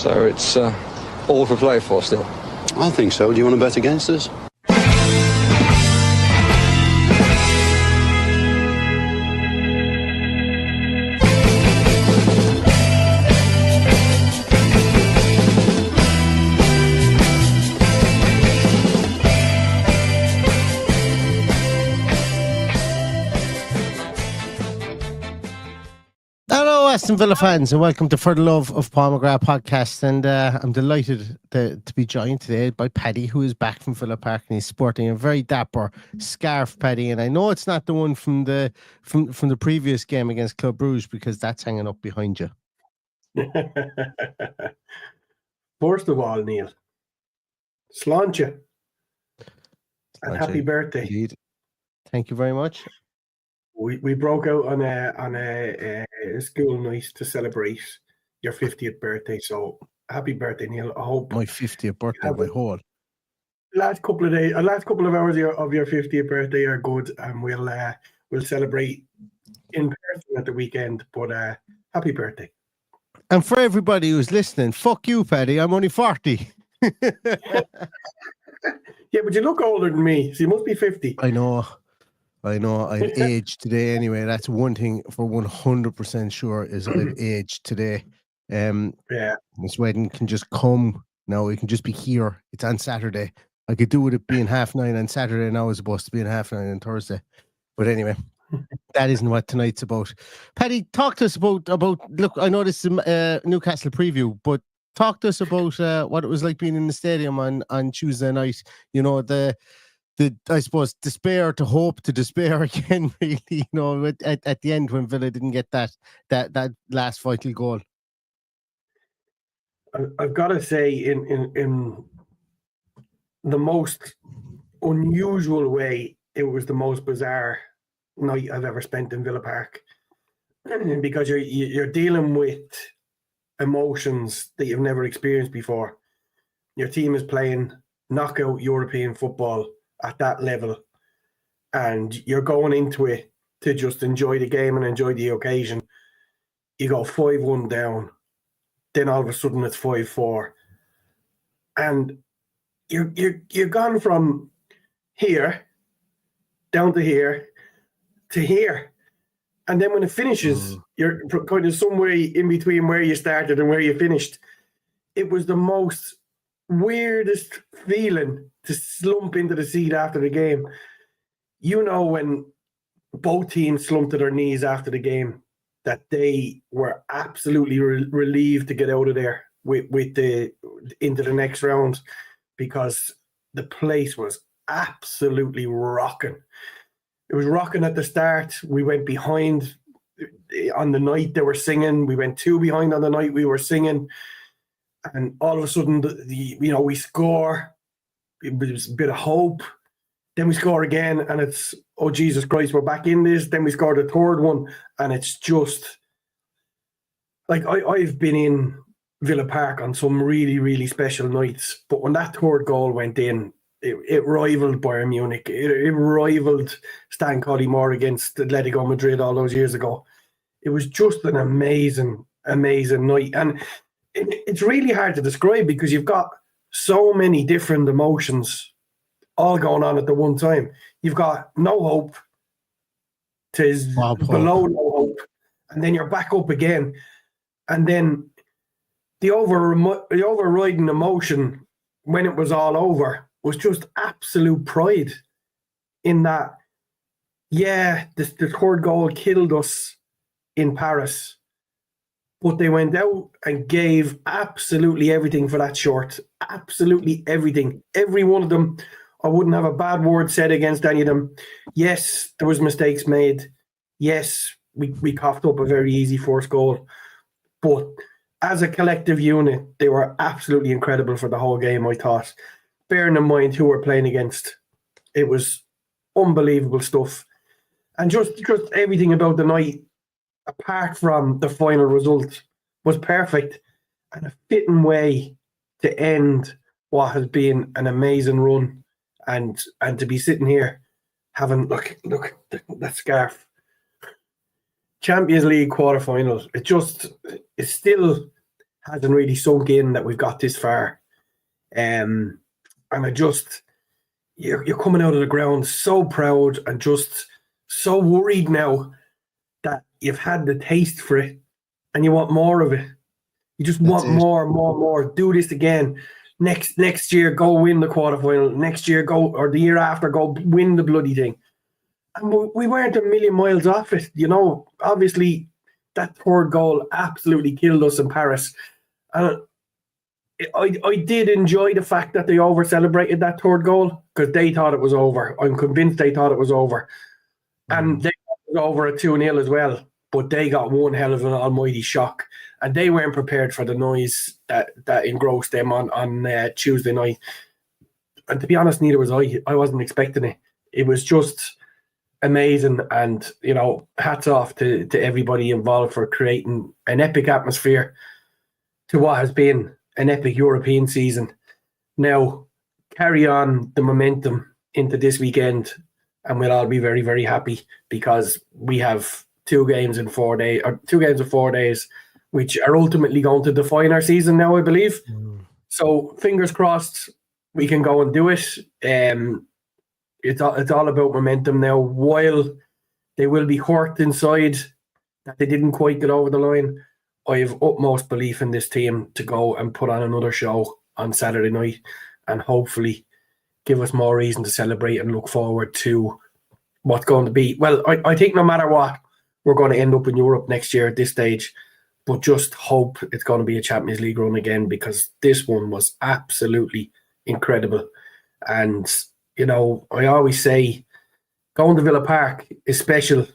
So it's all to play for still. I think so. Do you want to bet against us? Aston Villa fans, and welcome to For the Love of Paul McGrath podcast. And I'm delighted to be joined today by Paddy, who is back from Villa Park, and he's sporting a very dapper scarf, Paddy. And I know it's not the one from the previous game against Club Brugge, because that's hanging up behind you. First of all, Neil, Sláinte and happy birthday. Indeed. Thank you very much. We broke out on a school night to celebrate your 50th birthday. So happy birthday, Neil. I hope my 50th birthday, my whole last couple of hours of your 50th birthday are good, and we'll celebrate in person at the weekend. But happy birthday. And for everybody who's listening, fuck you, Paddy. I'm only 40. Yeah, but you look older than me, so you must be 50. I know. I've aged today anyway. That's one thing for 100% sure, is I've aged today. Yeah. This wedding can just come now. It can just be here. It's on Saturday. I could do with it being 9:30 on Saturday. Now it's supposed to be 9:30 on Thursday. But anyway, that isn't what tonight's about. Paddy, talk to us about look, I know this is a Newcastle preview, but talk to us about what it was like being in the stadium on Tuesday night. You know, the I suppose despair to hope to despair again, really, you know, at the end when Villa didn't get that last vital goal. I've got to say, in the most unusual way, it was the most bizarre night I've ever spent in Villa Park, because you're dealing with emotions that you've never experienced before. Your team is playing knockout European football at that level, and you're going into it to just enjoy the game and enjoy the occasion. You go 5-1 down, then all of a sudden it's 5-4, and you're gone from here down to here to here, and then when it finishes, you're kind of somewhere in between where you started and where you finished. It was the most weirdest feeling to slump into the seat after the game. You know, when both teams slumped to their knees after the game, that they were absolutely relieved to get out of there into the next round, because the place was absolutely rocking. It was rocking at the start. We went behind on the night, they were singing. We went 2 behind on the night, we were singing. And all of a sudden, we score. It was a bit of hope. Then we score again, and it's, oh, Jesus Christ, we're back in this. Then we scored a third one, and it's just like, I've been in Villa Park on some really, really special nights, but when that third goal went in, it rivaled Bayern Munich. It rivaled Stan Collymore against Atletico Madrid all those years ago. It was just an amazing, amazing night. And it's really hard to describe, because you've got so many different emotions all going on at the one time. You've got no hope to below no hope, and then you're back up again. And then the overriding emotion when it was all over was just absolute pride in that, yeah, the third goal killed us in Paris, but they went out and gave absolutely everything for that short. Absolutely everything. Every one of them. I wouldn't have a bad word said against any of them. Yes, there was mistakes made. Yes, we coughed up a very easy first goal. But as a collective unit, they were absolutely incredible for the whole game, I thought. Bearing in mind who we're playing against, it was unbelievable stuff. And just everything about the night, apart from the final result, was perfect, and a fitting way to end what has been an amazing run, and to be sitting here having look that scarf. Champions League quarterfinals. It's still hasn't really sunk in that we've got this far. And you're coming out of the ground so proud and just so worried now that you've had the taste for it and you want more of it. You just want more. Do this again. Next year, go win the quarterfinal. Next year, or the year after, go win the bloody thing. And we weren't a million miles off it. Obviously, that third goal absolutely killed us in Paris. And I did enjoy the fact that they over-celebrated that third goal because they thought it was over. I'm convinced they thought it was over. And they thought it was over at 2-0 as well. But they got one hell of an almighty shock. And they weren't prepared for the noise that engrossed them on Tuesday night. And to be honest, neither was I. I wasn't expecting it. It was just amazing. And, hats off to everybody involved for creating an epic atmosphere to what has been an epic European season. Now, carry on the momentum into this weekend, and we'll all be very, very happy because we have 2 games in 4 days, which are ultimately going to define our season now, I believe. So, fingers crossed, we can go and do it. It's all about momentum now. While they will be hurt inside that they didn't quite get over the line, I have utmost belief in this team to go and put on another show on Saturday night and hopefully give us more reason to celebrate and look forward to what's going to be. Well, I think no matter what, we're going to end up in Europe next year at this stage, but just hope it's going to be a Champions League run again because this one was absolutely incredible. And, I always say going to Villa Park is special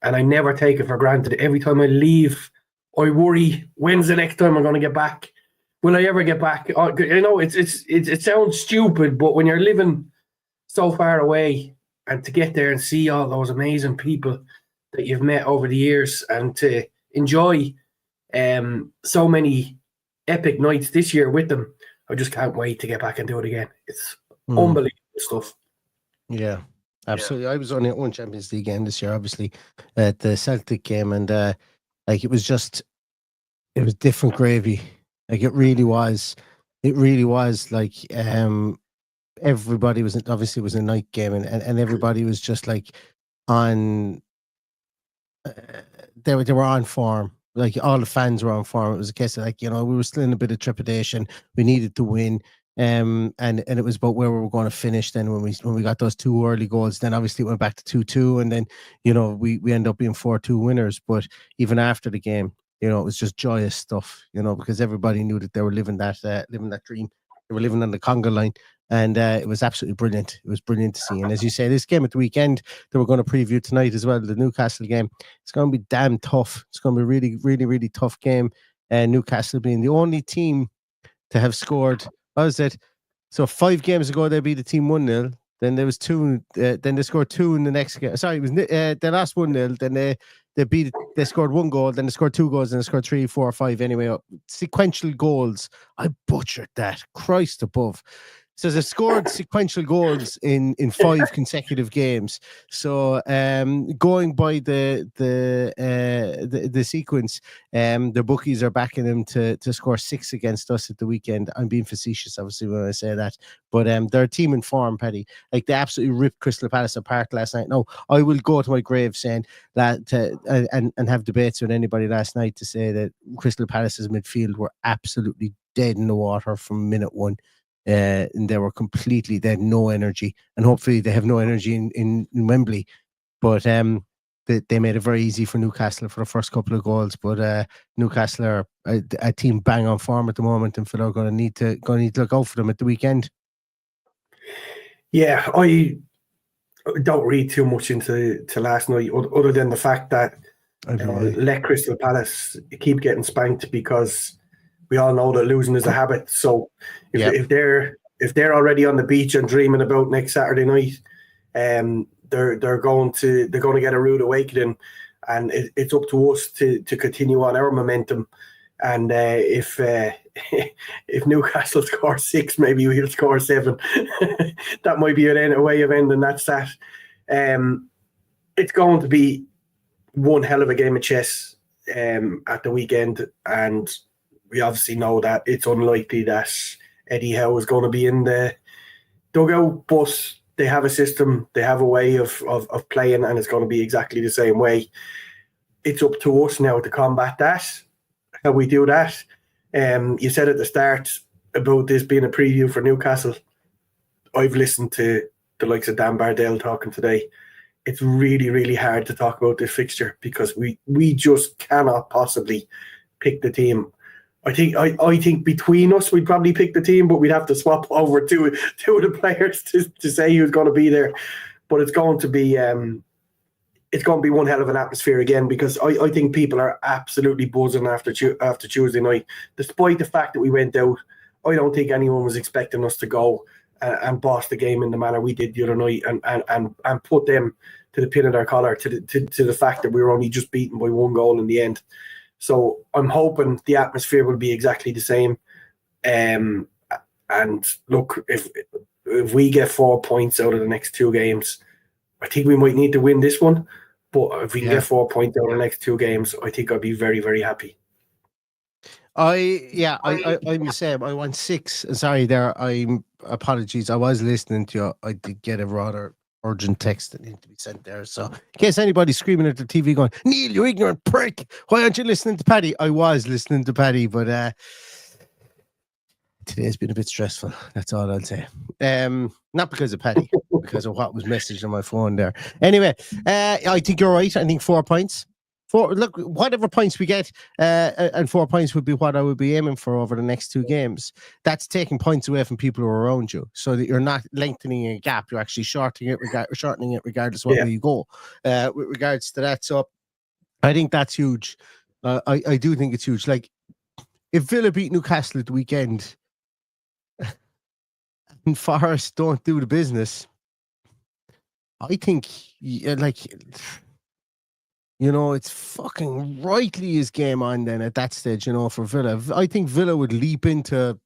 and I never take it for granted. Every time I leave, I worry, when's the next time I'm going to get back? Will I ever get back? It sounds stupid, but when you're living so far away and to get there and see all those amazing people that you've met over the years and to enjoy so many epic nights this year with them, I just can't wait to get back and do it again. It's unbelievable stuff. Yeah, absolutely. I was only at one Champions League game this year, obviously, at the Celtic game, and it was different gravy. Like it really was like everybody was obviously it was a night game and everybody was just like on they were on form. Like all the fans were on form. It was a case of we were still in a bit of trepidation. We needed to win. And it was about where we were going to finish. Then when we got those 2 early goals, then obviously it went back to 2-2, and then we end up being 4-2 winners. But even after the game, it was just joyous stuff. Because everybody knew that they were living that dream. They were living on the conga line, and it was absolutely brilliant. It was brilliant to see. And as you say, this game at the weekend that we're going to preview tonight as well, the Newcastle game, it's going to be damn tough. It's going to be a really, really, really tough game. And Newcastle being the only team to have scored. What was it? So 5 games ago, they beat the team 1-0. Then there was 2. Then they scored 2 in the next game. Sorry, it was they lost 1-0. Then they scored 1 goal. Then they scored 2 goals. And they scored 3, 4, 5. Anyway, sequential goals. I butchered that. Christ above. So they scored sequential goals in 5 consecutive games. So going by the sequence, the bookies are backing them to score 6 against us at the weekend. I'm being facetious, obviously, when I say that. But they're a team in form, Paddy. Like they absolutely ripped Crystal Palace apart last night. No, I will go to my grave saying that and have debates with anybody last night to say that Crystal Palace's midfield were absolutely dead in the water from minute 1. And they had no energy, and hopefully they have no energy in Wembley. But they made it very easy for Newcastle for the first couple of goals. But Newcastle are a team bang on form at the moment, and Phil are going to need to look out for them at the weekend. Yeah, I don't read too much into last night, other than the fact that let Crystal Palace keep getting spanked because we all know that losing is a habit. So if they're already on the beach and dreaming about next Saturday night, they're going to get a rude awakening, and it's up to us to continue on our momentum. And if Newcastle score 6, maybe we'll score 7. That might be a way of ending that stat. It's going to be one hell of a game of chess at the weekend, and we obviously know that it's unlikely that Eddie Howe is going to be in the dugout, but they have a system, they have a way of playing, and it's going to be exactly the same way. It's up to us now to combat that, how we do that. You said at the start about this being a preview for Newcastle. I've listened to the likes of Dan Bardell talking today. It's really, really hard to talk about this fixture because we just cannot possibly pick the team. I think between us we'd probably pick the team, but we'd have to swap over two of the players to say who's going to be there. But it's going to be one hell of an atmosphere again, because I think people are absolutely buzzing after Tuesday night. Despite the fact that we went out, I don't think anyone was expecting us to go and boss the game in the manner we did the other night and put them to the pin of their collar, to the fact that we were only just beaten by 1 goal in the end. So I'm hoping the atmosphere will be exactly the same. And look, if we get 4 points out of the next 2 games, I think we might need to win this one. But if we can get 4 points out of the next 2 games, I think I'll be very, very happy. I'm the same. I want 6. Sorry, apologies. I was listening to you. I did get a rather urgent text that needed to be sent there. So in case anybody's screaming at the TV going, Neil, you ignorant prick, why aren't you listening to Paddy? I was listening to Paddy, but today's been a bit stressful. That's all I'll say. Not because of Paddy, because of what was messaged on my phone there. Anyway, I think you're right. I think 4 points. Look, whatever points we get, and 4 points would be what I would be aiming for over the next 2 games. That's taking points away from people who are around you, so that you're not lengthening a gap. You're actually shortening it regardless of where you go. With regards to that, so I think that's huge. I do think it's huge. Like, if Villa beat Newcastle at the weekend and Forest don't do the business, I think it's fucking rightly his game on then at that stage, for Villa. I think Villa would leap into,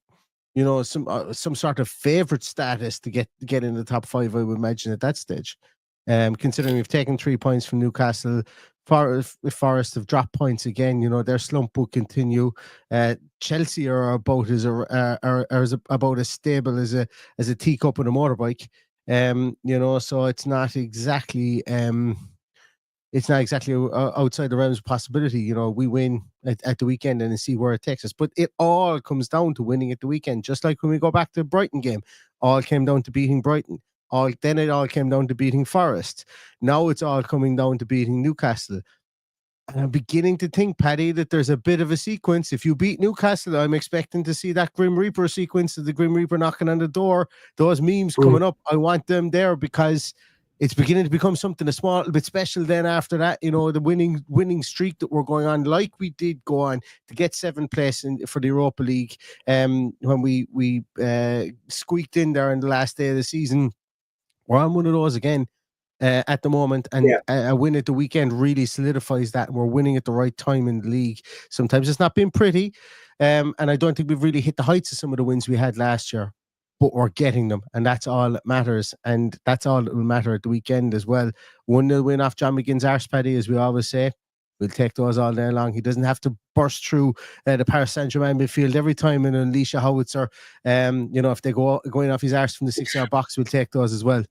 some sort of favourite status to get in the top 5, I would imagine, at that stage. Considering we've taken 3 points from Newcastle, Forest have dropped points again, their slump will continue. Chelsea are about as about as stable as a teacup and a motorbike. So it's not exactly outside the realms of possibility. We win at the weekend and see where it takes us. But it all comes down to winning at the weekend. Just like when we go back to the Brighton game, all came down to beating Brighton. Then it all came down to beating Forest. Now it's all coming down to beating Newcastle. And I'm beginning to think, Paddy, that there's a bit of a sequence. If you beat Newcastle, I'm expecting to see that Grim Reaper sequence of the Grim Reaper knocking on the door. Those memes coming up, I want them there, because it's beginning to become something a small bit special then after that, the winning streak that we're going on, like we did go on to get 7th place for the Europa League when we squeaked in there in the last day of the season. We're on one of those again at the moment, and a win at the weekend really solidifies that, and we're winning at the right time in the league. Sometimes it's not been pretty, and I don't think we've really hit the heights of some of the wins we had last year, but we're getting them, and that's all that matters, and that's all that will matter at the weekend as well. 1-0 win off John McGinn's arse, Paddy, as we always say. We'll take those all day long. He doesn't have to burst through the Paris Saint-Germain midfield every time and unleash a howitzer. If they going off his arse from the 6-yard box, we'll take those as well.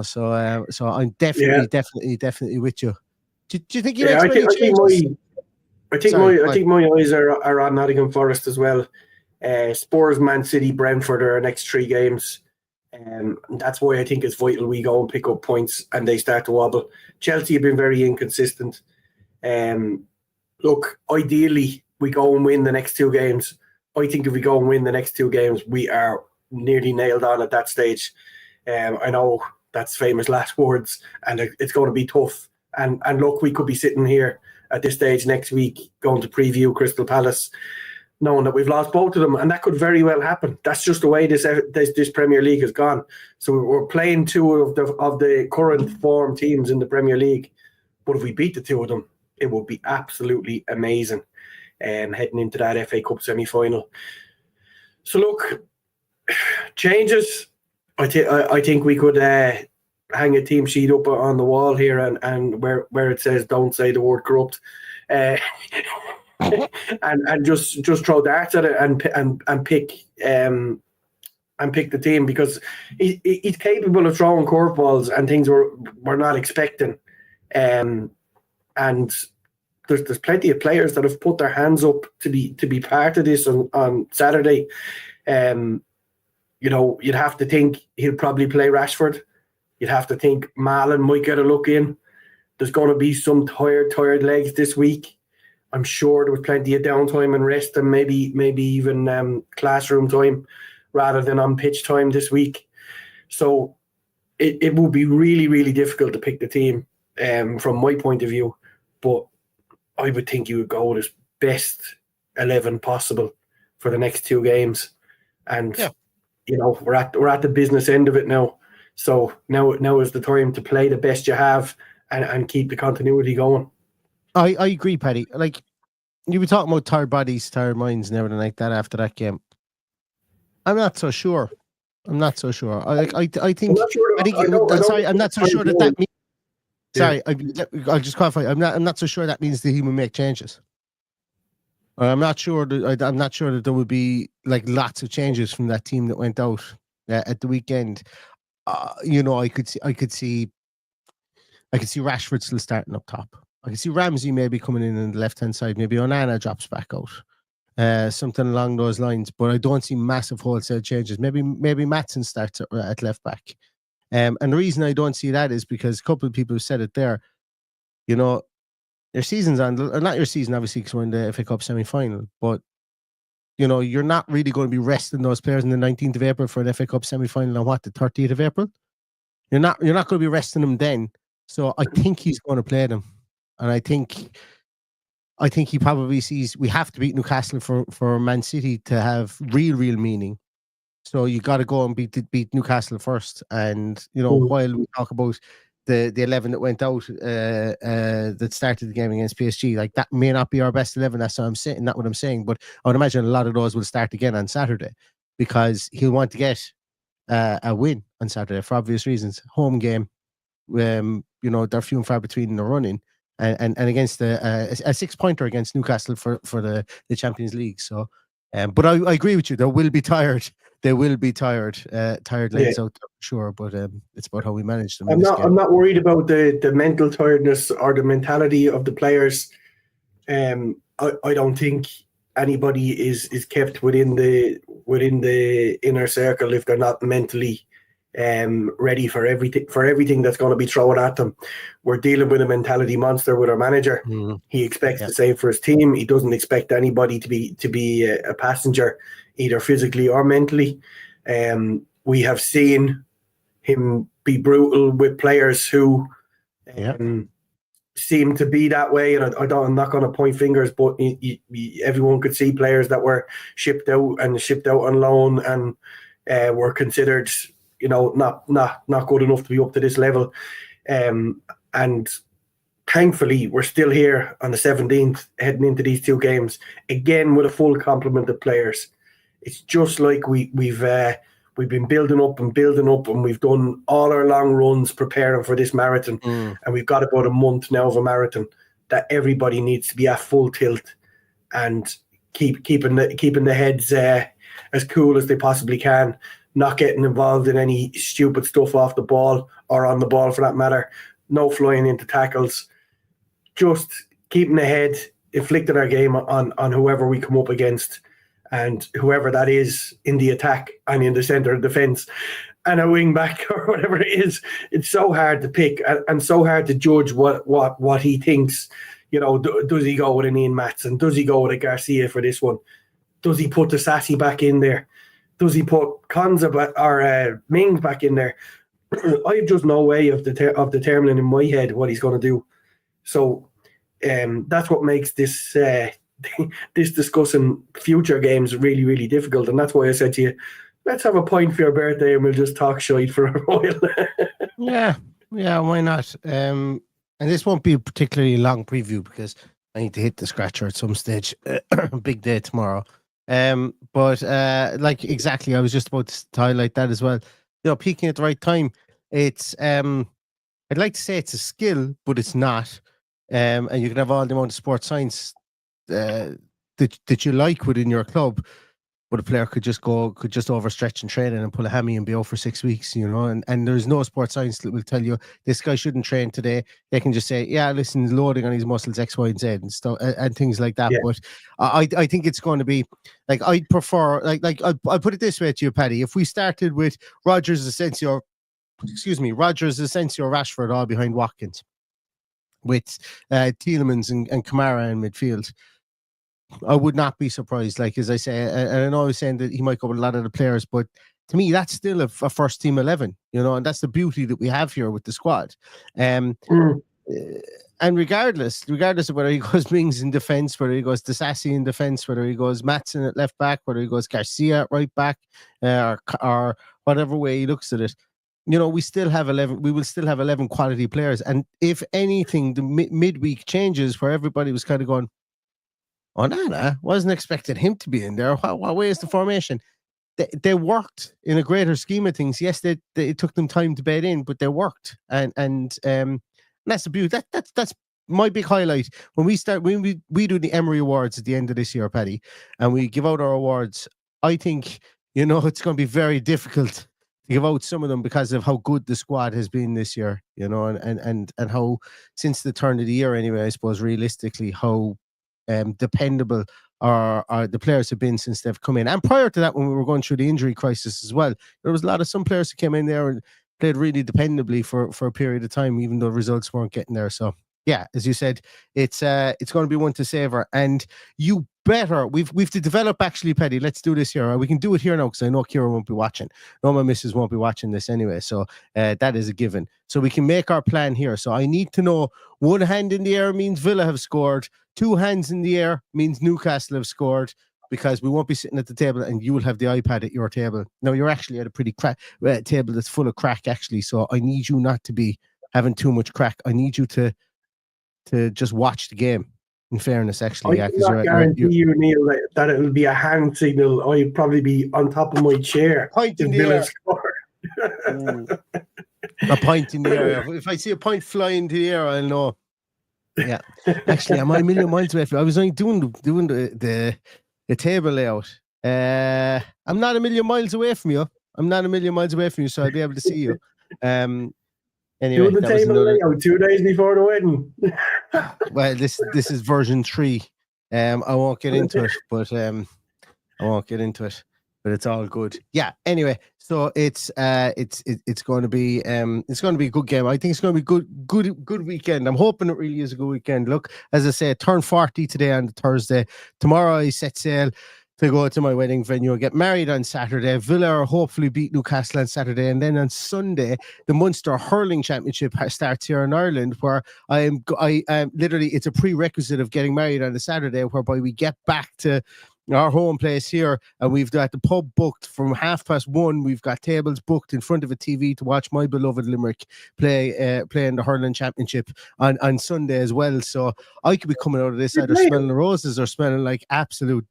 So I'm definitely with you. Do you think you make any changes? I think my eyes are on Nottingham Forest as well. Spurs, Man City, Brentford are our next 3 games. That's why I think it's vital we go and pick up points and they start to wobble. Chelsea have been very inconsistent. Look, ideally, we go and win the next 2 games. I think if we go and win the next 2 games, we are nearly nailed on at that stage. I know that's famous last words, and it's going to be tough. And look, we could be sitting here at this stage next week going to preview Crystal Palace, knowing that we've lost both of them, and that could very well happen. That's just the way this Premier League has gone. So we're playing 2 of the current form teams in the Premier League, but if we beat the 2 of them, it would be absolutely amazing. Heading into that FA Cup semi-final. So look, changes. I think we could hang a team sheet up on the wall here, and where it says "Don't say the word corrupt." and just throw darts at it and pick the team, because he's capable of throwing curveballs and things we're not expecting. And there's plenty of players that have put their hands up to be part of this on Saturday. You'd have to think he'll probably play Rashford. You'd have to think Malin might get a look in. There's going to be some tired legs this week. I'm sure there was plenty of downtime and rest, and maybe even classroom time rather than on pitch time this week. So it will be really, really difficult to pick the team from my point of view. But I would think you would go with his best 11 possible for the next 2 games. And, we're at the business end of it now. So now is the time to play the best you have and keep the continuity going. I agree, Paddy. Like, you were talking about tired bodies, tired minds and everything like that after that game. I'm not so sure. I'm not so sure. I'm not so sure that means. Sorry, I'll just clarify. I'm not so sure that means that he will make changes. I'm not sure that there will be like lots of changes from that team that went out at the weekend. I could see Rashford still starting up top. I could see Ramsey maybe coming in on the left-hand side. Maybe Onana drops back out. Something along those lines. But I don't see massive wholesale changes. Maybe Maatsen starts at left back. And the reason I don't see that is because a couple of people have said it there. Your season's on, not your season, obviously, because we're in the FA Cup semi-final, but, you're not really going to be resting those players on the 19th of April for an FA Cup semi-final on the 30th of April? You're not going to be resting them then. So I think he's going to play them. And I think he probably sees we have to beat Newcastle for Man City to have real meaning. So you got to go and beat Newcastle first. And, while we talk about the 11 that went out that started the game against PSG, like that may not be our best 11. That's what I'm saying. Not what I'm saying, but I would imagine a lot of those will start again on Saturday because he'll want to get a win on Saturday for obvious reasons. Home game, they're few and far between in the running, and against a 6-pointer against Newcastle for the Champions League. So, but I agree with you. They will be tired. They will be tired legs out there, sure, but it's about how we manage them. I'm not worried about the mental tiredness or the mentality of the players. I don't think anybody is kept within the inner circle if they're not mentally ready for everything that's going to be thrown at them. We're dealing with a mentality monster with our manager. He expects to save for his team. He doesn't expect anybody to be a passenger, either physically or mentally. We have seen him be brutal with players who seem to be that way. And I'm not going to point fingers, but everyone could see players that were shipped out on loan and were considered, not good enough to be up to this level. And thankfully, we're still here on the 17th, heading into these 2 games, again with a full complement of players. It's just like we've been building up, and we've done all our long runs preparing for this marathon, and we've got about a month now of a marathon that everybody needs to be at full tilt and keeping the heads as cool as they possibly can, not getting involved in any stupid stuff off the ball or on the ball for that matter, no flying into tackles, just keeping the head, inflicting our game on whoever we come up against. And whoever that is in the attack and in the centre of defence and a wing back or whatever it is, it's so hard to pick and so hard to judge what he thinks. Does he go with an Ian Maatsen? Does he go with a Garcia for this one? Does he put the Sassy back in there? Does he put Konza or Mings back in there? I have just no way of determining in my head what he's going to do. So that's what makes this discussing future games really, really difficult. And that's why I said to you, let's have a pint for your birthday and we'll just talk shite for a while. yeah, why not? And this won't be a particularly long preview because I need to hit the scratcher at some stage. Big day tomorrow. But exactly, I was just about to highlight that as well. Peaking at the right time. It's I'd like to say it's a skill, but it's not. And you can have all the amount of sports science that you like within your club, but a player could just overstretch in training and pull a hammy and be out for 6 weeks, and there's no sports science that will tell you this guy shouldn't train today. They can just say, yeah, listen, he's loading on his muscles X, Y, and Z and stuff and things like that. Yeah. But I think it's going to be like, I'd prefer I'll put it this way to you, Paddy. If we started with Rogers, Asensio, Rashford all behind Watkins, with Tielemans and Kamara in midfield, I would not be surprised. Like, as I say, and I know I was saying that he might go with a lot of the players, but to me, that's still a first team 11, and that's the beauty that we have here with the squad. And regardless of whether he goes Mings in defence, whether he goes Disasi in defence, whether he goes Maatsen at left back, whether he goes Garcia at right back, or whatever way he looks at it, we still have 11. We will still have 11 quality players. And if anything, the midweek changes where everybody was kind of going, Onana, wasn't expecting him to be in there. What way is the formation? They worked in a greater scheme of things. Yes, it took them time to bed in, but they worked, and that's the beauty. That's my big highlight when we do the Emery Awards at the end of this year, Paddy, and we give out our awards. I think it's going to be very difficult to give out some of them because of how good the squad has been this year. And how since the turn of the year, anyway, I suppose realistically how dependable are the players have been since they've come in. And prior to that, when we were going through the injury crisis as well, there was some players who came in there and played really dependably for a period of time, even though results weren't getting there. So yeah, as you said, it's going to be one to savor. And you better, we've to develop, actually, Paddy, let's do this here. We can do it here now because I know Kira won't be watching. No, my missus won't be watching this anyway. So that is a given. So we can make our plan here. So I need to know, one hand in the air means Villa have scored. 2 hands in the air means Newcastle have scored, because we won't be sitting at the table and you will have the iPad at your table. Now, you're actually at a pretty table that's full of crack, actually. So I need you not to be having too much crack. I need you to just watch the game, in fairness, actually. I guarantee you, Neil, that it will be a hand signal. I'll probably be on top of my chair. Point in the air. A point in the air. If I see a point flying into the air, I'll know. Yeah. Actually, I'm a million miles away from you. I was only doing the table layout. I'm not a million miles away from you. So I'll be able to see you. Anyway, doing the table layout 2 days before the wedding. Well, this is version 3. I won't get into it, but it's all good. Yeah. Anyway, so it's going to be a good game. I think it's going to be good weekend. I'm hoping it really is a good weekend. Look, as I say, turn 40 today on Thursday. Tomorrow I set sail to go to my wedding venue and get married on Saturday. Villa hopefully beat Newcastle on Saturday, and then on Sunday the Munster Hurling Championship starts here in Ireland, where I am literally, it's a prerequisite of getting married on a Saturday, whereby we get back to our home place here, and we've got the pub booked from 1:30. We've got tables booked in front of a TV to watch my beloved Limerick play in the hurling championship on Sunday as well. So I could be coming out of this either smelling the roses or smelling like absolute.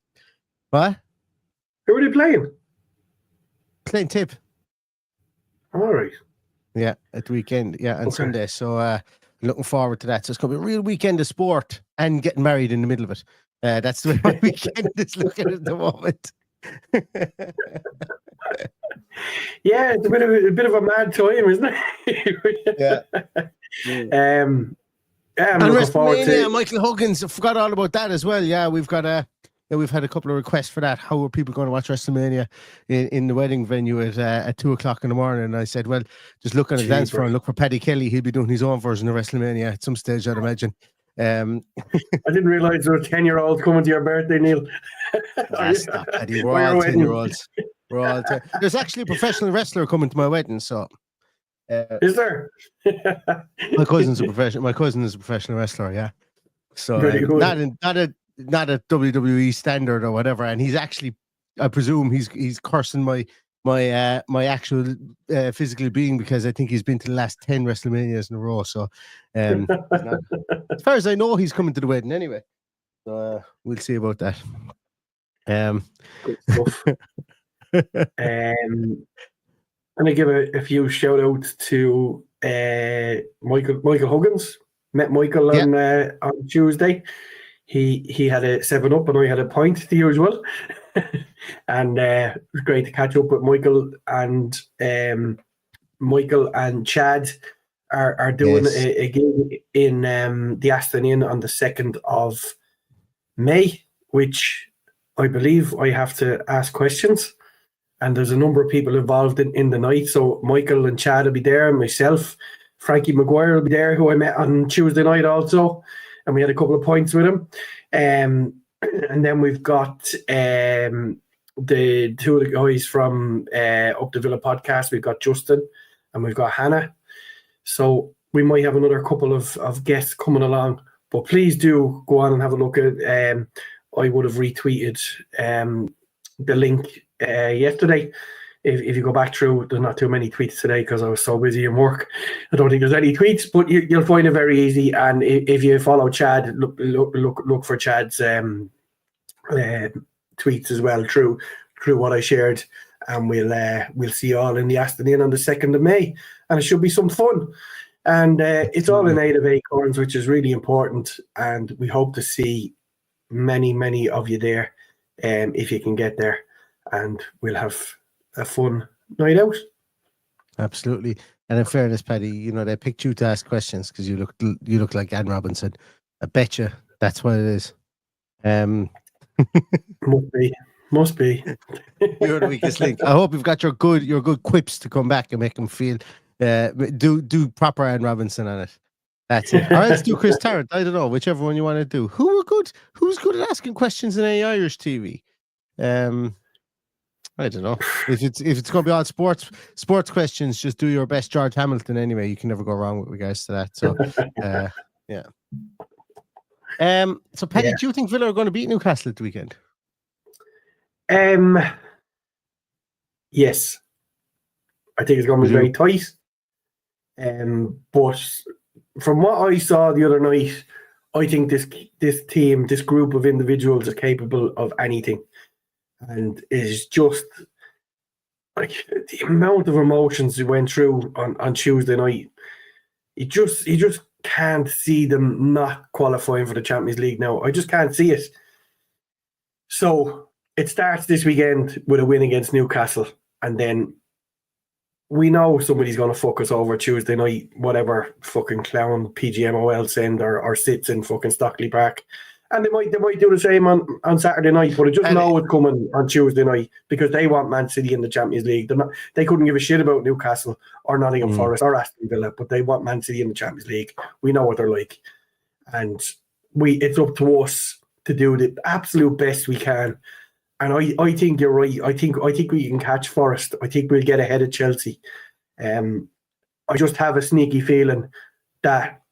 What? Who are they playing? Playing Tip. All right. Yeah, at the weekend. Yeah, on Sunday. So looking forward to that. So it's going to be a real weekend of sport and getting married in the middle of it. That's the way my weekend is looking at the moment. Yeah, it's a bit of a mad time, isn't it? Yeah. I'm looking forward to Michael Huggins. I forgot all about that as well. Yeah, we've got we've had a couple of requests for that. How are people going to watch WrestleMania in the wedding venue at 2:00 in the morning? And I said, well, just look on the dance floor and look for Paddy Kelly. He'll be doing his own version of WrestleMania at some stage, I'd imagine. I didn't realize there were 10-year-olds coming to your birthday, Neil. Stop, Paddy. We're all 10-year-olds. We're all 10. There's actually a professional wrestler coming to my wedding, so. Is there? My cousin is a professional wrestler, yeah. So not a WWE standard or whatever, and he's actually, I presume he's cursing my actual physical being, because I think he's been to the last 10 WrestleManias in a row. So as far as I know, he's coming to the wedding anyway. So we'll see about that. Good stuff. I'm going to give a few shout outs to Michael Huggins. Met Michael on Tuesday. He had a 7-up and I had a pint, the usual. And it was great to catch up with Michael and Chad are doing a gig in the Aston Inn on the 2nd of May, which I believe I have to ask questions. And there's a number of people involved in the night. So Michael and Chad will be there, and myself. Frankie Maguire will be there, who I met on Tuesday night also. And we had a couple of points with him. And then we've got the two of the guys from Up the Villa podcast. We've got Justin and we've got Hannah. So we might have another couple of guests coming along. But please do go on and have a look at I would have retweeted the link yesterday. If you go back through, there's not too many tweets today because I was so busy in work. I don't think there's any tweets, but you'll find it very easy. And if you follow Chad, look for Chad's tweets as well through what I shared, and we'll see you all in the Aston Inn on the 2nd of May, and it should be some fun. And it's all in aid of Acorns, which is really important, and we hope to see many of you there, if you can get there, and we'll have a fun night out. Absolutely. And in fairness, Paddy, they picked you to ask questions because you look like Anne Robinson. I bet you that's what it is. Must be. You're the weakest link. I hope you've got your good quips to come back and make them feel. Do proper Anne Robinson on it. That's it. All right, let's do Chris Tarrant. I don't know, whichever one you want to do. Who's good at asking questions in any Irish TV? I don't know. If it's going to be all sports questions, just do your best George Hamilton anyway. You can never go wrong with regards to that. So, yeah. So, Paddy, do you think Villa are going to beat Newcastle at the weekend? Yes. I think it's going to be very tight. But from what I saw the other night, I think this team, this group of individuals are capable of anything. And it's just like the amount of emotions we went through on Tuesday night. You just can't see them not qualifying for the Champions League now. I just can't see it. So it starts this weekend with a win against Newcastle, and then we know somebody's going to fuck us over Tuesday night, whatever fucking clown PGMOL send or sits in fucking Stockley Park. And they might do the same on Saturday night, but I just know it's coming on Tuesday night because they want Man City in the Champions League. They couldn't give a shit about Newcastle or Nottingham Forest or Aston Villa, but they want Man City in the Champions League. We know what they're like, and it's up to us to do the absolute best we can. And I think you're right. I think we can catch Forest. I think we'll get ahead of Chelsea. I just have a sneaky feeling that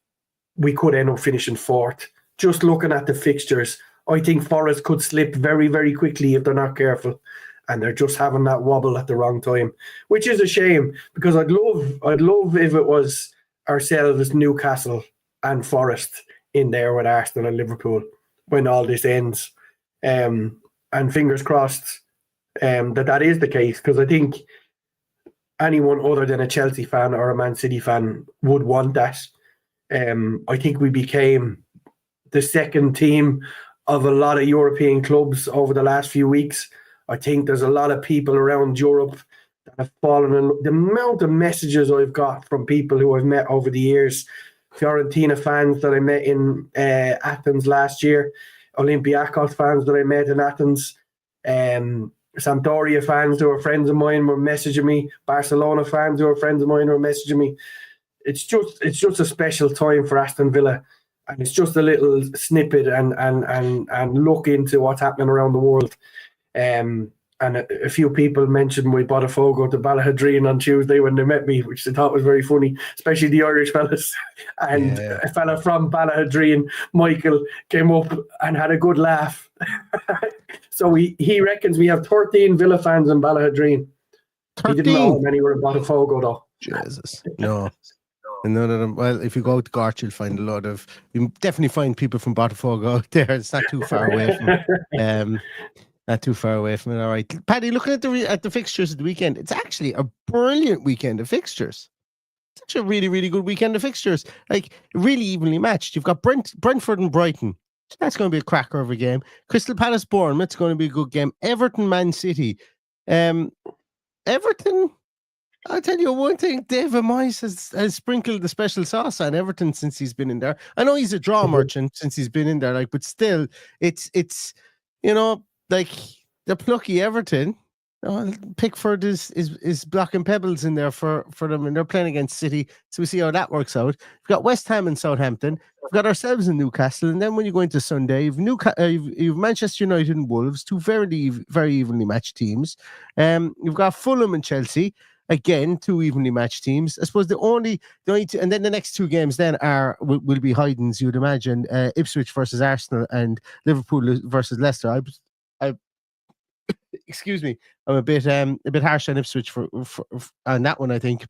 we could end up finishing fourth. Just looking at the fixtures, I think Forest could slip very, very quickly if they're not careful, and they're just having that wobble at the wrong time, which is a shame because I'd love if it was ourselves, Newcastle and Forest in there with Arsenal and Liverpool when all this ends. And fingers crossed that is the case, because I think anyone other than a Chelsea fan or a Man City fan would want that. I think we became the second team of a lot of European clubs over the last few weeks. I think there's a lot of people around Europe that have fallen in. The amount of messages I've got from people who I've met over the years, Fiorentina fans that I met in Athens last year, Olympiacos fans that I met in Athens, Sampdoria fans who are friends of mine were messaging me, Barcelona fans who are friends of mine who are messaging me. It's just a special time for Aston Villa. And it's just a little snippet and look into what's happening around the world. And a few people mentioned my Botafogo to Ballahadreen on Tuesday when they met me, which they thought was very funny, especially the Irish fellas. And a fella from Ballahadreen, Michael, came up and had a good laugh. So he reckons we have 13 Villa fans in Ballahadreen. 13? He didn't know how many were in Botafogo though. Jesus, no. And none of them. Well, if you go to Gort, you'll definitely find people from Botafogo out there. It's not too far away from not too far away from it. All right, Paddy, looking at the fixtures of the weekend, it's actually a brilliant weekend of fixtures. It's actually a really, really good weekend of fixtures. Like really evenly matched. You've got Brentford and Brighton, That's going to be a cracker of a game. Crystal Palace Bournemouth, it's going to be a good game. Everton Man City. Everton, I'll tell you one thing, David Moyes has sprinkled the special sauce on Everton since he's been in there. I know he's a draw merchant since he's been in there, like, but still, it's like the plucky Everton. Pickford is blocking pebbles in there for them, and they're playing against City, so we see how that works out. We've got West Ham and Southampton. We've got ourselves in Newcastle, and then when you go into Sunday, you've Manchester United and Wolves, two very, very evenly matched teams. You've got Fulham and Chelsea, again, two evenly matched teams. I suppose the only two, and then the next two games then will be Haydn's, you'd imagine, Ipswich versus Arsenal and Liverpool versus Leicester. Excuse me, I'm a bit harsh on Ipswich for on that one, I think.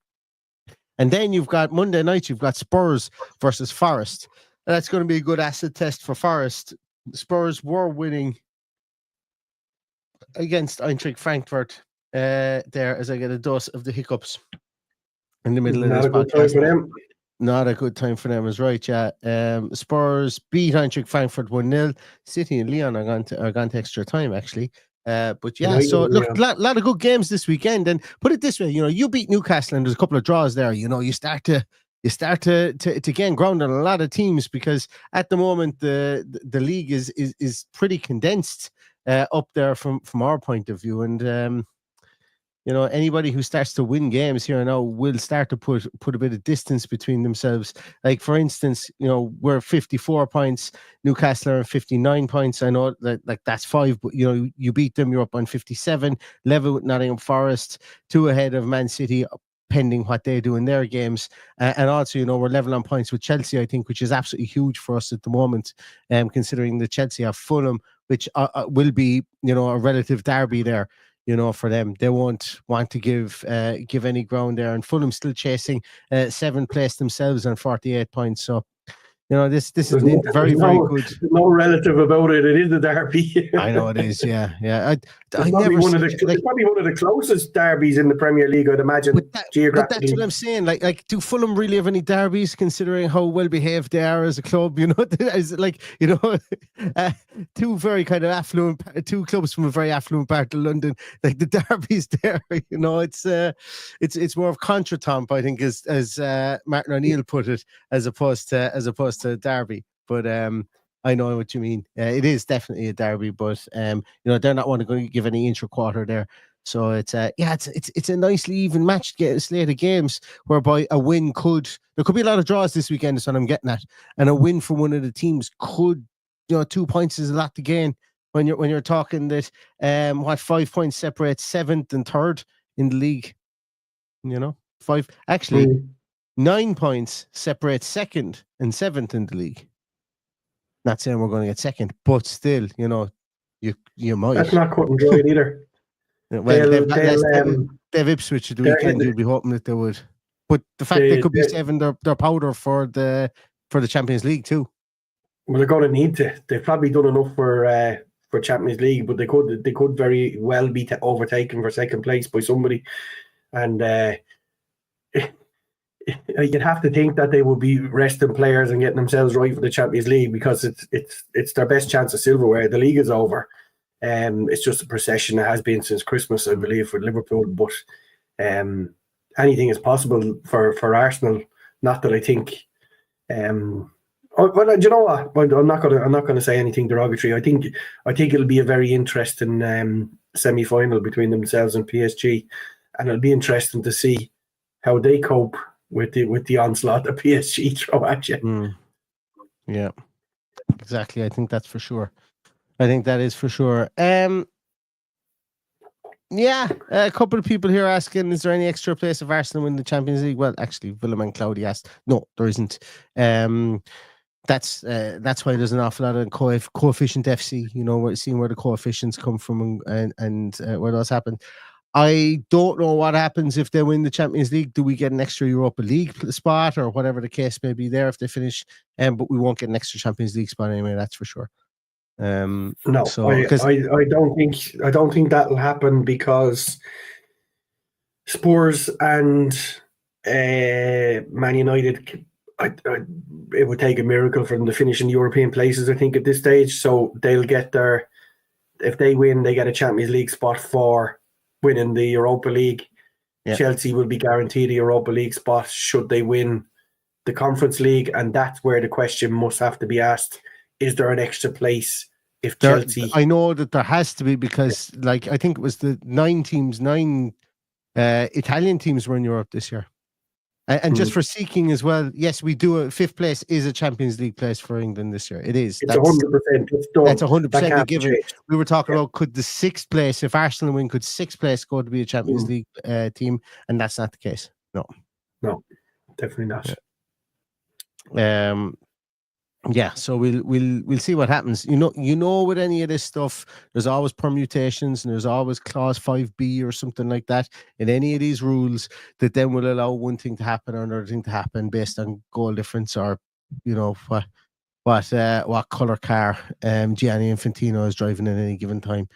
And then you've got Monday night, you've got Spurs versus Forest. And that's going to be a good acid test for Forest. Spurs were winning against Eintracht Frankfurt there, as I get a dose of the hiccups in the middle of this podcast. Not a good time for them, is right, yeah. Spurs beat Eintracht Frankfurt 1-0. City and Lyon are gone to extra time, actually. But yeah, so look, a lot of good games this weekend. And put it this way, you beat Newcastle and there's a couple of draws there. You start to gain ground on a lot of teams, because at the moment the league is pretty condensed up there from our point of view. And anybody who starts to win games here now will start to put a bit of distance between themselves. Like, for instance, we're 54 points, Newcastle are 59 points. I know that that's 5, but you beat them, you're up on 57, level with Nottingham Forest, 2 ahead of Man City, pending what they do in their games. And also, we're level on points with Chelsea, I think, which is absolutely huge for us at the moment, considering that Chelsea have Fulham, which will be, a relative derby there. For them, they won't want to give any ground there, and Fulham still chasing 7th place themselves on 48 points. So, this is very good. No relative about it. It is a derby. I know it is. Yeah. It's probably one of the closest derbies in the Premier League, I'd imagine. Geographically, but that's what I'm saying. Like, do Fulham really have any derbies, considering how well behaved they are as a club? Two very kind of affluent, two clubs from a very affluent part of London. Like, the derbies there, it's more of contretemps, I think, as Martin O'Neill put it, as opposed to derby. But I know what you mean. It is definitely a derby, but they're not going to give any intra-quarter there. So it's a nicely even matched slate of games, whereby a win there could be a lot of draws this weekend, is what I'm getting at, and a win for one of the teams could, 2 points is a lot to gain when you're talking that 5 points separates 7th and 3rd in the league. 5 actually. 9 points separates 2nd and 7th in the league. Not saying we're going to get 2nd, but still, you might. That's not cut and dried either. Well, they've Ipswich the weekend. You'd be hoping that they would. But the fact they could be saving their powder for the Champions League too. Well, they're going to need to. They've probably done enough for Champions League, but they could very well be overtaken for 2nd place by somebody, and. You'd have to think that they will be resting players and getting themselves right for the Champions League, because it's their best chance of silverware. The league is over. It's just a procession. It has been since Christmas, I believe, for Liverpool. But anything is possible for Arsenal. Not that I think. Well, do you know what? I'm not going to say anything derogatory. I think it'll be a very interesting semi-final between themselves and PSG, and it'll be interesting to see how they cope with the onslaught that PSG throw at you. Yeah, exactly. I think that's for sure. I think that is for sure. A couple of people here asking, is there any extra place if Arsenal win the Champions League? Well, actually, Willem and Cloudy asked. No, there isn't. That's why there's an awful lot of coefficient FC. We're seeing where the coefficients come from and where those happen. I don't know what happens if they win the Champions League. Do we get an extra Europa League spot, or whatever the case may be there if they finish? But we won't get an extra Champions League spot anyway. That's for sure. No, so, I don't think that'll happen, because Spurs and Man United it would take a miracle for them to finish in European places, I think, at this stage. So they'll get their, if they win, they get a Champions League spot for winning the Europa League. Yeah. Chelsea will be guaranteed a Europa League spot should they win the Conference League, and that's where the question must have to be asked: is there an extra place if Chelsea? I know that there has to be, because, like, I think it was the nine Italian teams were in Europe this year. And just for seeking as well, yes, we do. A fifth place is a Champions League place for England this year. It is. It's 100%. That's 100% given. We were talking about, could the sixth place, if Arsenal win, could sixth place go to be a Champions League team? And that's not the case. No, definitely not. Yeah, so we'll see what happens. You know, with any of this stuff, there's always permutations, and there's always clause 5B or something like that in any of these rules that then will allow one thing to happen or another thing to happen based on goal difference, or what color car Gianni Infantino is driving at any given time.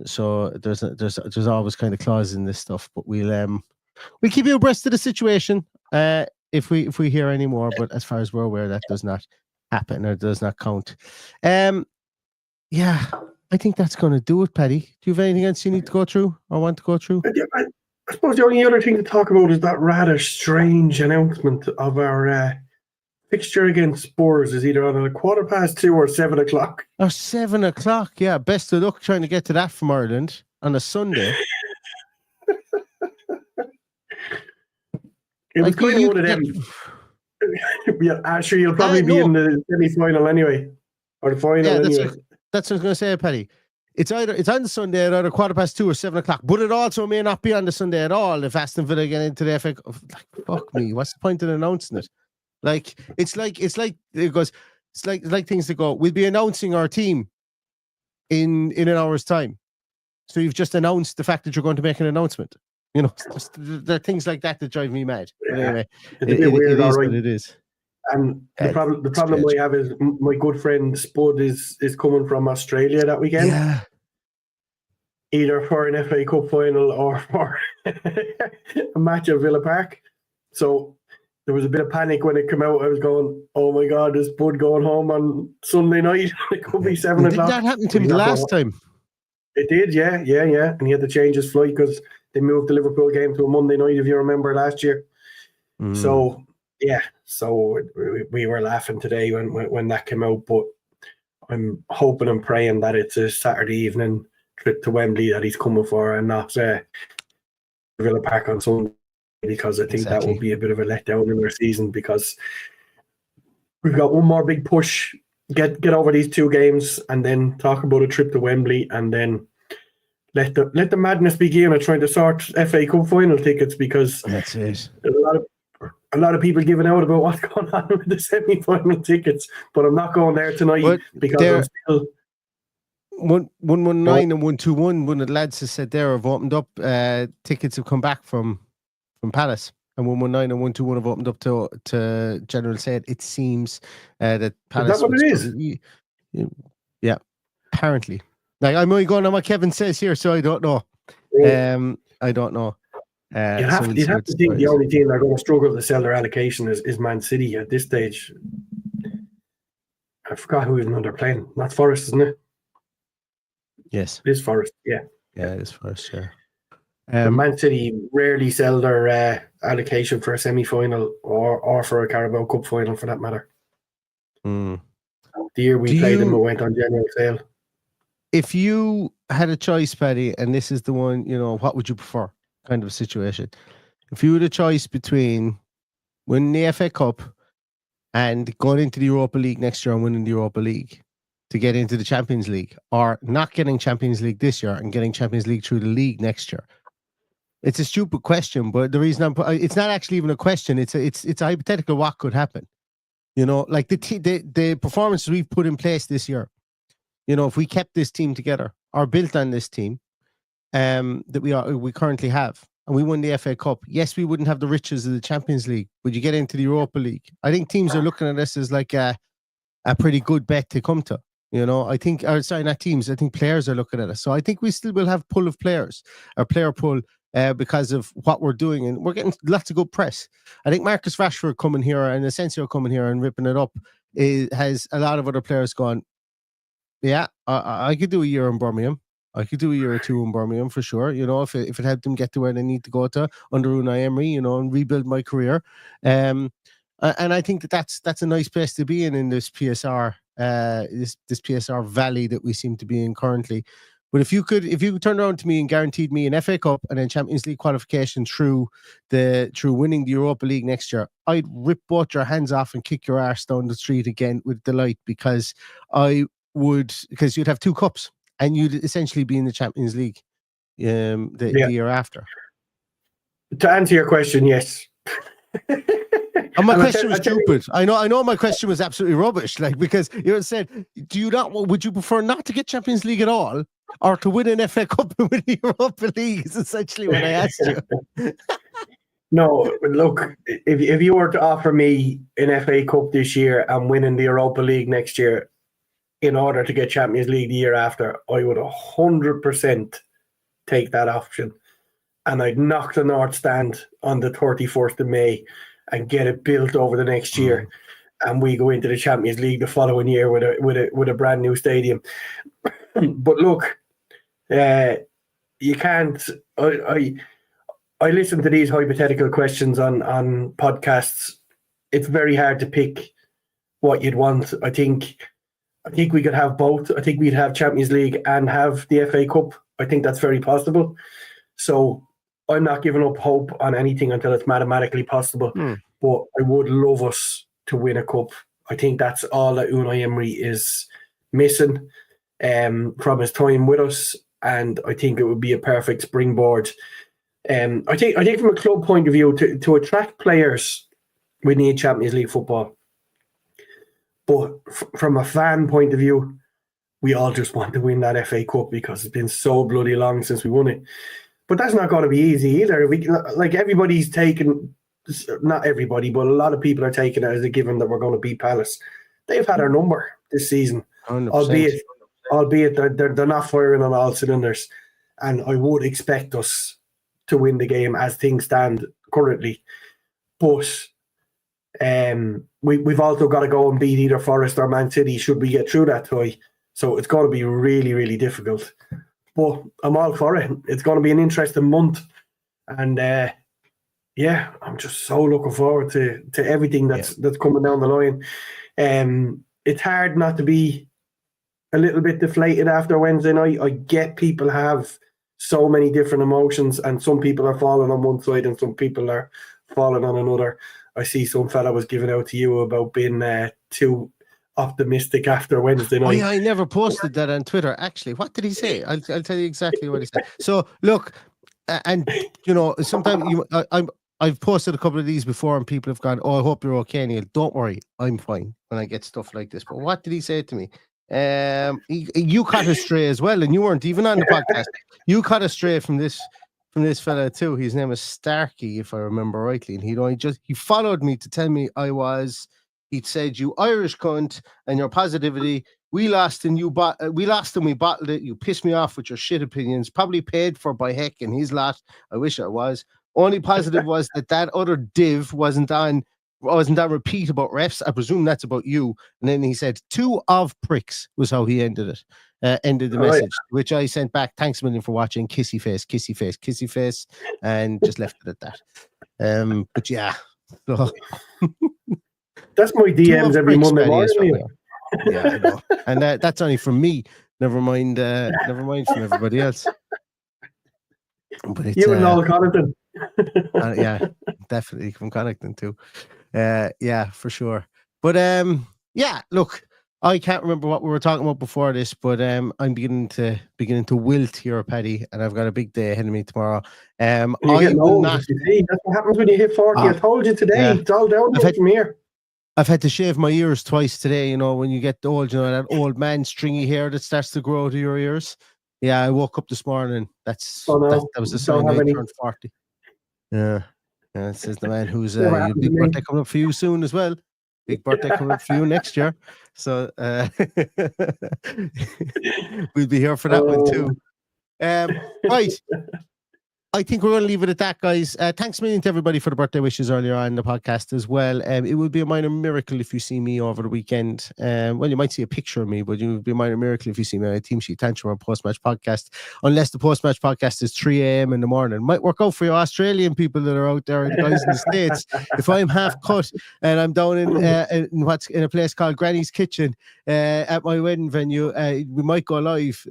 So there's always kind of clauses in this stuff, but we'll keep you abreast of the situation if we hear any more. But as far as we're aware, that does not happen or does not count. Yeah, I think that's going to do it, Paddy. Do you have anything else you need to go through or want to go through? I suppose the only other thing to talk about is that rather strange announcement of our fixture against Spurs is either on a 2:15 or 7 o'clock. Or 7 o'clock, yeah. Best of luck trying to get to that from Ireland on a Sunday. It was kind of one of them. Yeah, sure, you'll probably be in the semi-final anyway, or the final anyway. That's what I was going to say, Paddy. It's on the Sunday at either 2:15 or 7 o'clock, but it also may not be on the Sunday at all if Aston Villa get into the FA. Like, fuck me, what's the point in announcing it? Like, it's like things that go, we'll be announcing our team in an hour's time. So you've just announced the fact that you're going to make an announcement. You know, there are things like that drive me mad. But anyway, it's a bit weird, it is what it is. And the problem I have is my good friend Spud is coming from Australia that weekend. Yeah. Either for an FA Cup final or for a match at Villa Park. So there was a bit of panic when it came out. I was going, oh my God, is Spud going home on Sunday night? It could be 7 o'clock. Did that happen to him the last time? It did, yeah. And he had to change his flight because they moved the Liverpool game to a Monday night, if you remember, last year. So, yeah. So we were laughing today when that came out. But I'm hoping and praying that it's a Saturday evening trip to Wembley that he's coming for and not Villa Park on Sunday, because I think that will be a bit of a letdown in our season, because we've got one more big push, get over these two games and then talk about a trip to Wembley, and then let the madness begin of trying to sort FA Cup final tickets, because that's it. There's a lot of people giving out about what's going on with the semi-final tickets, but I'm not going there tonight because I'm still 119 and 121. One of the lads has said there have opened up. Tickets have come back from Palace, and 119 and 121 have opened up to General Said. It seems that Palace. Is that what it is? Yeah, apparently. Like, I'm only going on what Kevin says here, so I don't know. I don't know. You'd have to think the only team that are going to struggle to sell their allocation is Man City at this stage. I forgot who even they're playing. That's Forest, isn't it? Yes. It is Forest, yeah. Yeah, it is Forest, yeah. Man City rarely sell their allocation for a semi-final or for a Carabao Cup final, for that matter. The year we played them, it went on general sale. If you had a choice, Paddy, and this is the one, what would you prefer kind of a situation? If you had a choice between winning the FA Cup and going into the Europa League next year and winning the Europa League to get into the Champions League, or not getting Champions League this year and getting Champions League through the league next year. It's a stupid question, but the reason it's not actually even a question. It's a hypothetical. What could happen? Like the performances we've put in place this year. If we kept this team together or built on this team that we currently have, and we won the FA Cup, yes, we wouldn't have the riches of the Champions League. Would you get into the Europa League? I think teams are looking at this as like a pretty good bet to come to. You know, I think, not teams. I think players are looking at us. So I think we still will have pull of players, or player pull, because of what we're doing, and we're getting lots of good press. I think Marcus Rashford coming here and Asensio coming here and ripping it up has a lot of other players gone, yeah, I could do a year in Birmingham. I could do a year or two in Birmingham for sure. You know, if it helped them get to where they need to go to under Unai Emery, you know, and rebuild my career. And I think that's a nice place to be in this PSR, this PSR valley that we seem to be in currently. But if you could turn around to me and guaranteed me an FA Cup and then Champions League qualification through winning the Europa League next year, I'd rip both your hands off and kick your arse down the street again with delight, because you'd have 2 cups and you'd essentially be in the Champions League the year after. To answer your question, yes. And my question was stupid. I know my question was absolutely rubbish. Like, because you said, would you prefer not to get Champions League at all, or to win an FA Cup and win the Europa League? Is essentially what I asked you. No, look, if you were to offer me an FA Cup this year and winning the Europa League next year in order to get Champions League the year after, I would 100% take that option. And I'd knock the North Stand on the 31st of May and get it built over the next year. And we go into the Champions League the following year with a brand new stadium. But look, you can't. I listen to these hypothetical questions on podcasts. It's very hard to pick what you'd want. I think we could have both. I think we'd have Champions League and have the FA Cup. I think that's very possible. So I'm not giving up hope on anything until it's mathematically possible. But I would love us to win a cup. I think that's all that Unai Emery is missing from his time with us, and I think it would be a perfect springboard. I think from a club point of view, to attract players, we need Champions League football. But from a fan point of view, we all just want to win that FA Cup because it's been so bloody long since we won it. But that's not going to be easy either. Everybody's taken, not everybody, but a lot of people are taking it as a given that we're going to beat Palace. They've had our number this season, 100%. albeit they're not firing on all cylinders. And I would expect us to win the game as things stand currently. But we've also got to go and beat either Forest or Man City should we get through that tie. So it's going to be really, really difficult. But I'm all for it. It's going to be an interesting month. And I'm just so looking forward to everything that's coming down the line. It's hard not to be a little bit deflated after Wednesday night. I get people have so many different emotions, and some people are falling on one side and some people are falling on another. I see some fella was giving out to you about being too optimistic after Wednesday night. Oh, yeah, I never posted that on Twitter. Actually, what did he say? I'll tell you exactly what he said. So look, and you know, sometimes I've posted a couple of these before, and people have gone, "Oh, I hope you're okay, Neil." Don't worry, I'm fine when I get stuff like this. But what did he say to me? You caught a stray as well, and you weren't even on the podcast. You caught a stray from this fella too. His name is Starkey, if I remember rightly, and he followed me to tell me he'd said, "You Irish cunt and your positivity. We lost and we bottled it. You pissed me off with your shit opinions. Probably paid for by Heck and his lot. I wish I was. Only positive was that other div wasn't on repeat about refs. I presume that's about you." And then he said, "2 of pricks" was how he ended it. Ended the message, which I sent back. "Thanks a million for watching. Kissy face, kissy face, kissy face," and just left it at that. But yeah. So that's my DMs every Monday morning. Yeah, I know. And that's only from me. Never mind from everybody else. But it's, you and Noel Connaughton. Yeah, definitely from Connaughton too. Yeah, for sure. But look, I can't remember what we were talking about before this, but I'm beginning to wilt here, Paddy, and I've got a big day ahead of me tomorrow. That's what happens when you hit 40. I told you today. Yeah. It's all downhill from here. I've had to shave my ears twice today. You know, when you get old, you know, that old man stringy hair that starts to grow to your ears. Yeah, I woke up this morning. That was the sign I turned 40. Yeah, it says the man who's big birthday coming up for you soon as well. big birthday coming up for you next year. So we'll be here for that one too. Right. I think we're going to leave it at that, guys. Thanks a million to everybody for the birthday wishes earlier on in the podcast as well. It would be a minor miracle if you see me over the weekend. Well, you might see a picture of me, but it would be a minor miracle if you see me on a Team Sheet Tantrum or post-match podcast, unless the post-match podcast is 3 a.m. in the morning. Might work out for you Australian people that are out there, the guys in the States. If I'm half cut and I'm down in a place called Granny's Kitchen at my wedding venue, we might go live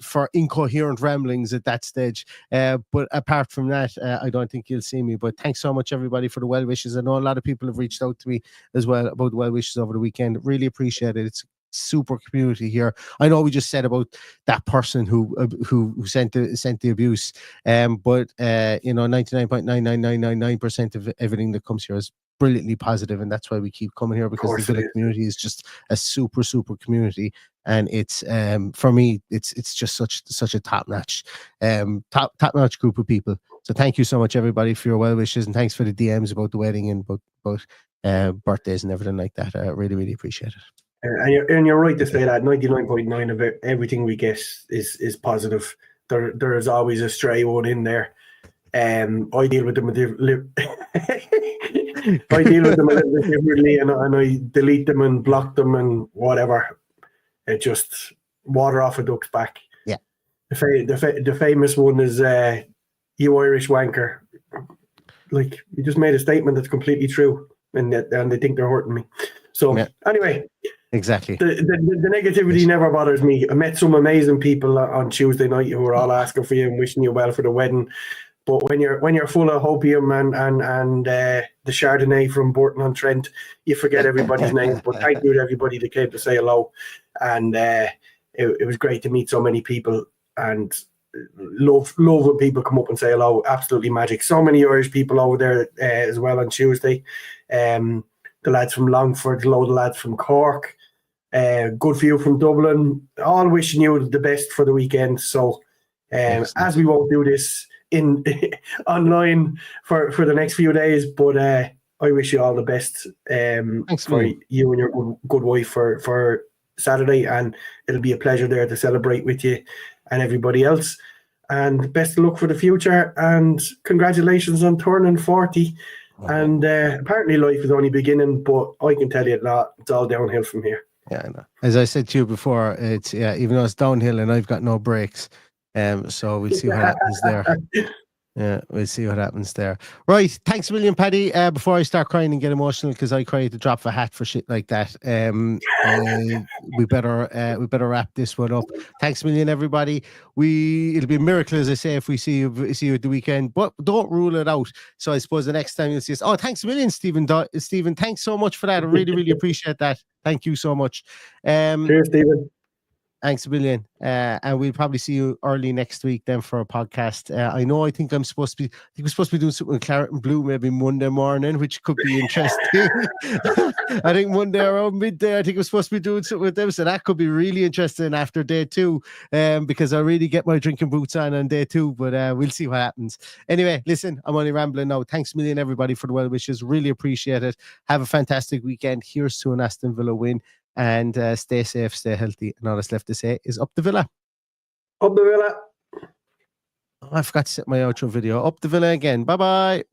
for incoherent ramblings at that stage. But apart from that, I don't think you'll see me. But thanks so much, everybody, for the well wishes. I know a lot of people have reached out to me as well about the well wishes over the weekend. Really appreciate it. It's super community here. I know we just said about that person who sent the abuse, but 99.99999% of everything that comes here is brilliantly positive, and that's why we keep coming here, because the Villa community is just a super community, and it's for me it's just such a top-notch group of people. So thank you so much, everybody, for your well wishes, and thanks for the DMs about the wedding and about birthdays and everything like that. I really appreciate it. And you're right to say that 99.9 of everything we get is positive. There is always a stray one in there. I deal with them a little bit differently, and I delete them and block them and whatever. It just water off a duck's back. Yeah. The famous one is you Irish wanker. Like, you just made a statement that's completely true, and they think they're hurting me. So anyway, exactly. The negativity never bothers me. I met some amazing people on Tuesday night who were all asking for you and wishing you well for the wedding. But when you're full of hopium and the Chardonnay from Burton-on-Trent, you forget everybody's name. But thank you to everybody that came to say hello. And it was great to meet so many people, and love when people come up and say hello. Absolutely magic. So many Irish people over there as well on Tuesday. The lads from Longford, a load of lads from Cork, good few from Dublin, all wishing you the best for the weekend. So as we won't do this in online for the next few days, but I wish you all the best for you and your good wife for Saturday, and it'll be a pleasure there to celebrate with you and everybody else. And best of luck for the future, and congratulations on turning 40. And apparently life is only beginning, but I can tell you that it's all downhill from here. Yeah, I know. As I said to you before, it's even though it's downhill and I've got no brakes. So we'll see what happens there. Yeah, we'll see what happens there. Right, thanks a million, Paddy. Before I start crying and get emotional, because I cry at the drop of a hat for shit like that, we better wrap this one up. Thanks a million, everybody. It'll be a miracle, as I say, if we see you at the weekend, but don't rule it out. So I suppose the next time you'll see us. Oh, thanks a million, Stephen. Stephen, thanks so much for that. I really appreciate that. Thank you so much. Cheers, Stephen. Thanks a million. And we'll probably see you early next week then for a podcast. I think we're supposed to be doing something with Claret and Blue maybe Monday morning, which could be interesting. I think Monday around midday, I think we're supposed to be doing something with them. So that could be really interesting after day 2, because I really get my drinking boots on day 2, but we'll see what happens. Anyway, listen, I'm only rambling now. Thanks a million, everybody, for the well wishes. Really appreciate it. Have a fantastic weekend. Here's to an Aston Villa win. And stay safe, stay healthy. And all that's left to say is up the Villa. Up the Villa. Oh, I forgot to set my outro video. Up the Villa again. Bye-bye.